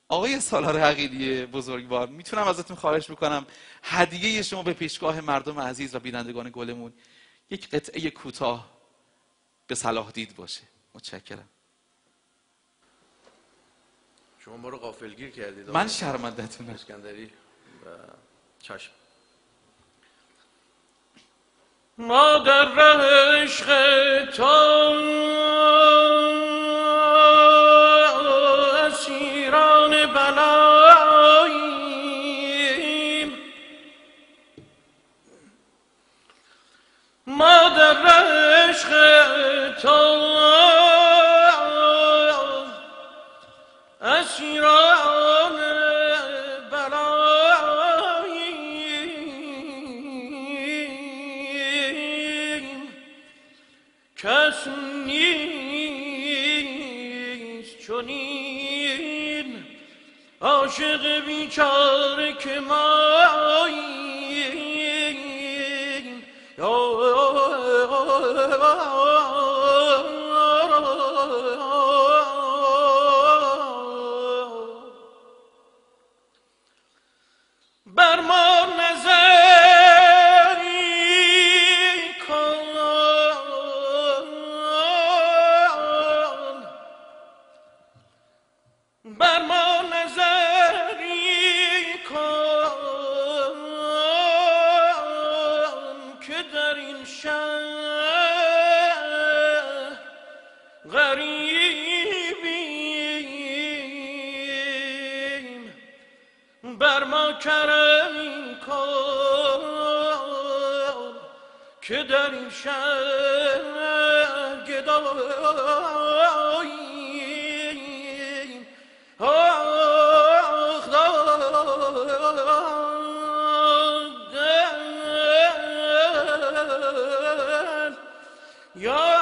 آقای سالار عقیلی بزرگوار، میتونم ازتون خواهش بکنم هدیه شما به پیشگاه مردم عزیز و بینندگان گلمون یک قطعه کوتاه به صلاح دید باشه. متشکرم. شما ما رو غافلگیر کردید. من شرمنده‌تونم. اسکندری و چشم. ما در ره عشق تو اسیران بلاییم، ما در ره عشق تو اسیران بلاییم، کس نیست چنین عاشق بیچاره که ماییم. بر ما نظری کن، بر ما نظری کن که در این شهر غریبیم، بر ما کرمی کن که در این شهر گداییم. آخ دل یا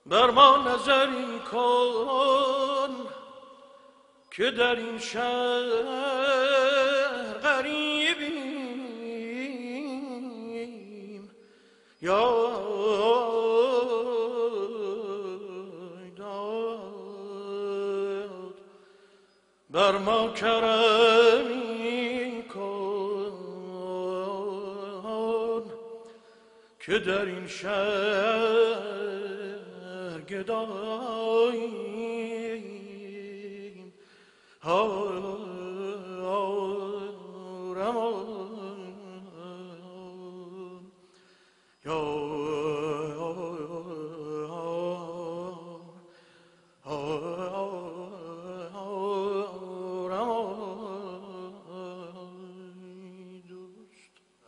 بر ما نظری کن که در این شهر غریبیم. یا داد بر ما کرمی کن که در این شهر گداییم.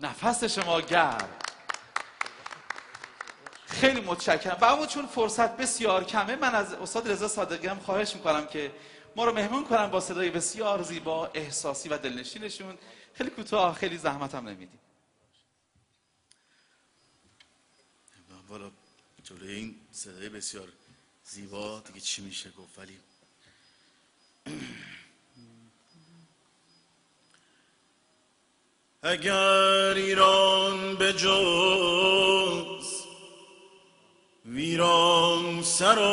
نفس شما گرم. خیلی متشکرم. و اما چون فرصت بسیار کمه، من از استاد رضا صادقی هم خواهش میکنم که ما رو مهمون کنم با صدای بسیار زیبا، احساسی و دلنشینشون. خیلی کوتاه، خیلی زحمت هم نمیدیم. والا جلوی این صدای بسیار زیبا دیگه چی میشه گفت، ولی اگر ایران به جز ویران سرانیست،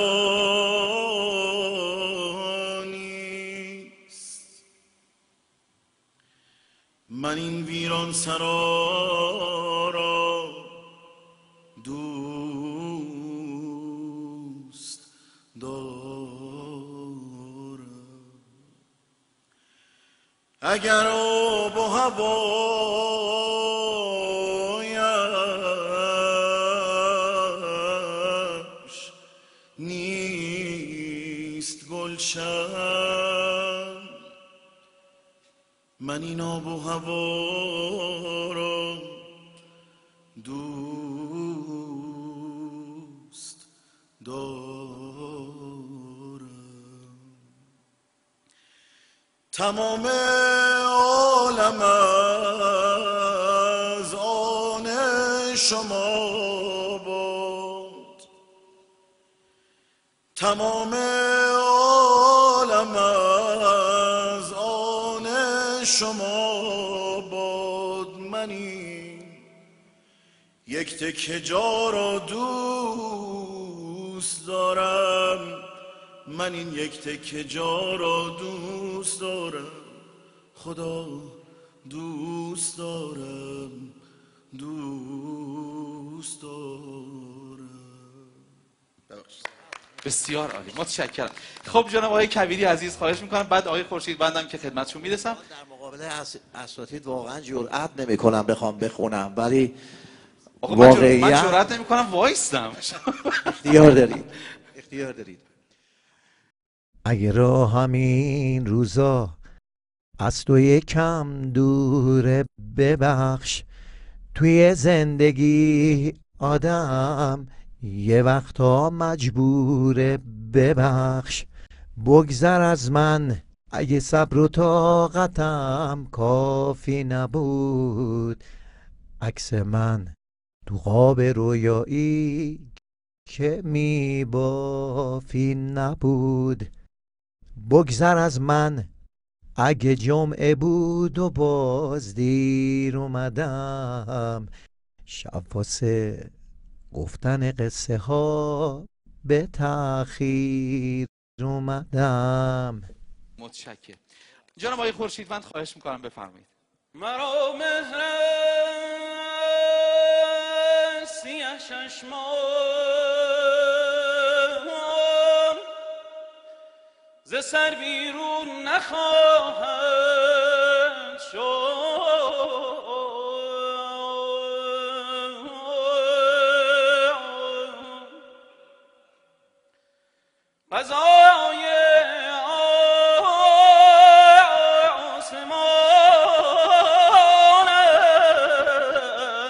من این ویران سرا را دوست دارم. اگر آب و هوایش نیست گلشن، من این آب و هوا را دوست دارم. تمام عالم از آن شما باد، تمام عالم از آن شما باد، منی، یک تکه جا را دوست دارم، من این یک تکه جا را دوست دارم، خدا دوست دارم، دوست دارم. بسیار عالی، متشکرم. خب جناب آقای کبیری عزیز خواهش میکنم، بعد آقای خورشید بندم که خدمتشون میرسم. در مقابل اساتید واقعا جرئت نمیکنم بخوام بخونم، ولی من جرئت نمیکنم وایستم. اختیار دارید. اگه راه همین روزا از تو یکم دوره، ببخش. توی زندگی آدم یه وقتا مجبوره، ببخش. بگذر از من اگه صبر و طاقتم کافی نبود، عکس من تو قاب رویایی که میبافی نبود. بگذر از من اگه جمعه بود و باز دیر اومدم، شب واسه گفتن قصه ها به تأخیر اومدم. متشکرم. جناب آقای خورشیدوند خواهش میکنم بفرمایید. مرا مهر سیه چشمان ز سر بیرون نخواهد شد، قضای آسمان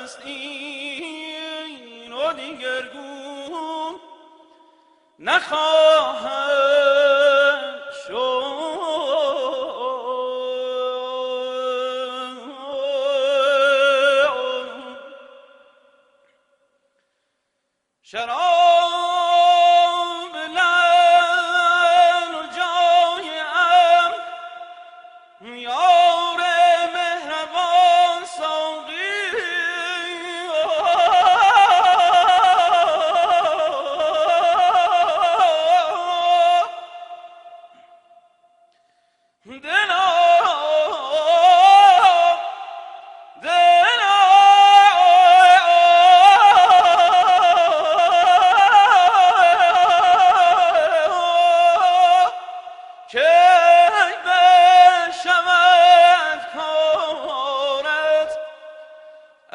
است این و دیگرگون نخواهد شد. شراب لعل و جایم یار مهربان ساقی،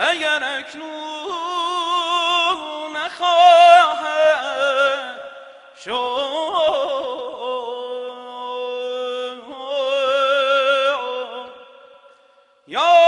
اگر اکنون نخواهد شد یا